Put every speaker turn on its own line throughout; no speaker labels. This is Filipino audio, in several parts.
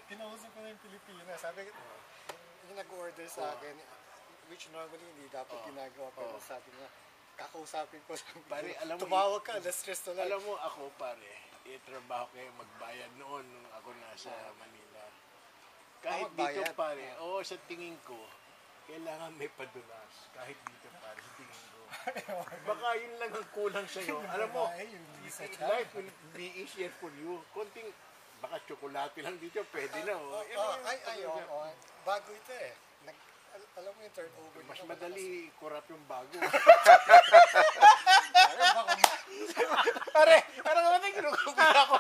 kinausap ko na yung Pilipinas. Sabi, yung nag-order sa akin, which normally hindi dapat ginagawa. Pero sabi niya, kakausapin ko lang.
Pare, alam mo,
tumawag ka, na-stress to lang.
Alam mo, ako pare, trabaho kayo magbayad noon nung ako nasa Manila. Kahit dito pare, sa tingin ko, kailangan may padulas. Kahit dito pare, sa tingin ko. Baka yun lang ang kulang sa'yo. Alam mo, life will be easier for you. Konting, baka tsokolate lang dito, pwede na.
Bago ito eh. Alam mo yung turnover.
Mas madali kurap yung bago. Pare, parang naman yung kinukupila ako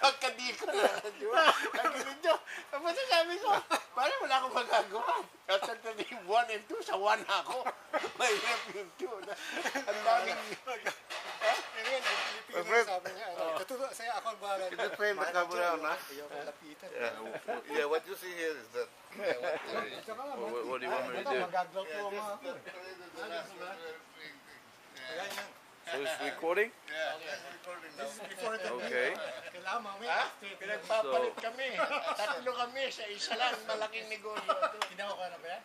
pagkadi ko na. Di ba? Ang ganun nyo. Tapos sabi ko, parang wala akong magagawa. At sa 1 and 2, sa 1 ako. Mahirap yung 2. Ang daming...
Sabi niya, katulad sa'yo ako ang bahala.
Can you frame the camera na?
Yeah,
what you see here is that. What do you want me to do?
Magaglaw po ang mga ako.
So it's recording? Okay.
Kailangan mamaya.
Pinagpapalit kami. 3 kami sa isa lang. Malaking negosyo.
Ginawa ka na ba yan?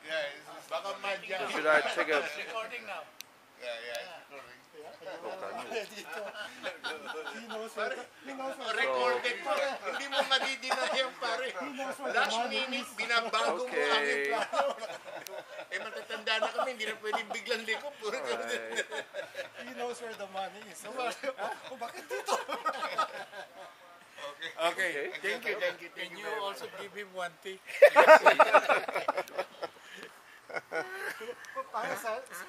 Baka madya.
Should I take a...
Recording now.
Dito.
Recorded po. Hindi mo madidinayan pare. Last minute, binabago mo ang plano. Matatanda na kami, hindi na pwedeng biglang liko.
He knows where the money is. So, bakit dito?
Okay. Thank you.
Can you also give him 1 take?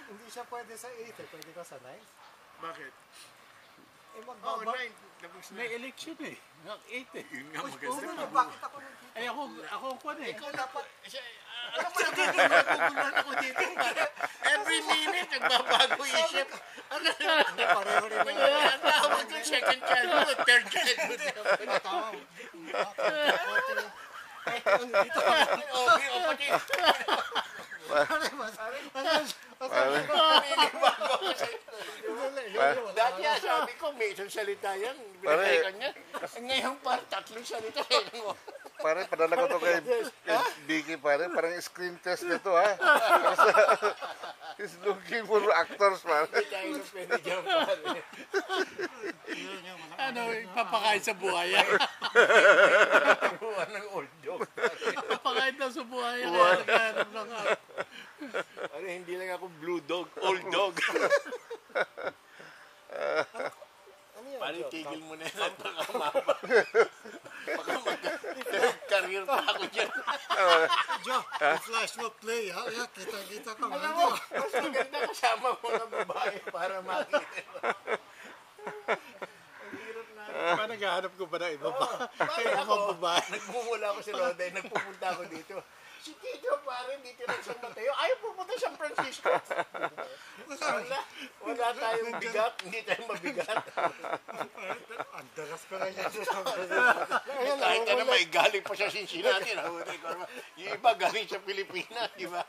Hindi siya pwede sa 8 eh. Pwede ka sa 9?
Bakit?
May election eh. 8 eh.
Yun nga maganda.
Bakit ako nagkita?
Ay ako ko na eh.
Ikaw dapat, alam mo, naguguluhan ako dito. Every minute, nagbabago isip.
Pareho rin na.
Ang tawag ko, second childhood, third childhood. Dati sabi ko, may isang salita yan. Binakaikan niya. Ngayon pa, 3 salita.
Pare, padala ko to kay Vicky pare. Parang screen test nito ha. He's looking for actors pare.
Hindi tayo na pwede dyan pare.
Papakain sa buhaya.
Buwan ng old dog.
Papakain daw sa buhaya.
Ano, hindi lang ako blue dog, old dog. Pare, tigil mo na yan. Baka maba. Baka mag-career pa ako dyan.
Joe, flash mo play ha. Kita ka.
Alam mo, mas maganda kasama mo ng babae para makita. Ang hirap na.
Paano naghahanap ko ba ng iba pa?
Pare ako, nagmumula ako sa Roday, nagpupunta ako dito. Si Tito pare, dito lang San Mateo. Ayaw pupunta San Francisco. Wala tayong bigat, hindi tayo mabigat.
Ang daras ko lang yan.
Kahit ano, may galing pa sa Cincinnati. Yung iba galing sa Pilipinas, di ba?